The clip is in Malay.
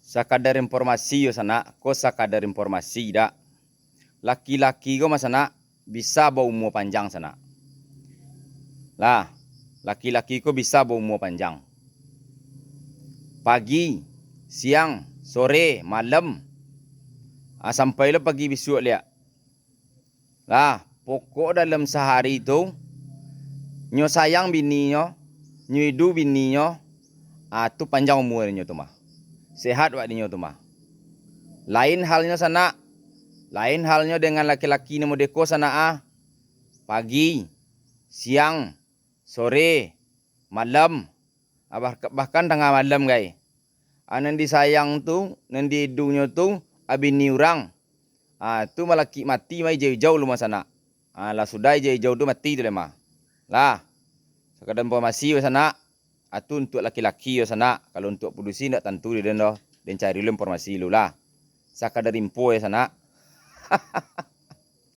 Sakadar informasi yo sana, ko sakadar informasi dak. Laki-laki ko masana bisa berumur panjang sana. Lah, laki-laki ko bisa berumur panjang. Pagi, siang, sore, malam. Sampai lo pagi besok lihat. Lah, pokok dalam sehari itu nyo sayang bininya, nyo hidup bininya, tu panjang umurnya tu mah. Sehat wakdinya tu mah. Lain halnya sana. Lain halnya dengan laki-laki ni modeko sana pagi, siang, sore, malam, bahkan tengah malam guys. Nan disayang tu, nan didunya tu abini orang. Tu malaki mati mai jauh-jauh lu sana. Lah sudah jauh-jauh tu mati tu lemah. Lah, sekadar informasi sana. Tu untuk laki-laki sana. Kalau untuk produksi ndak tentu dia dah. Dan cari lu informasi lu lah. Sekadar info sana.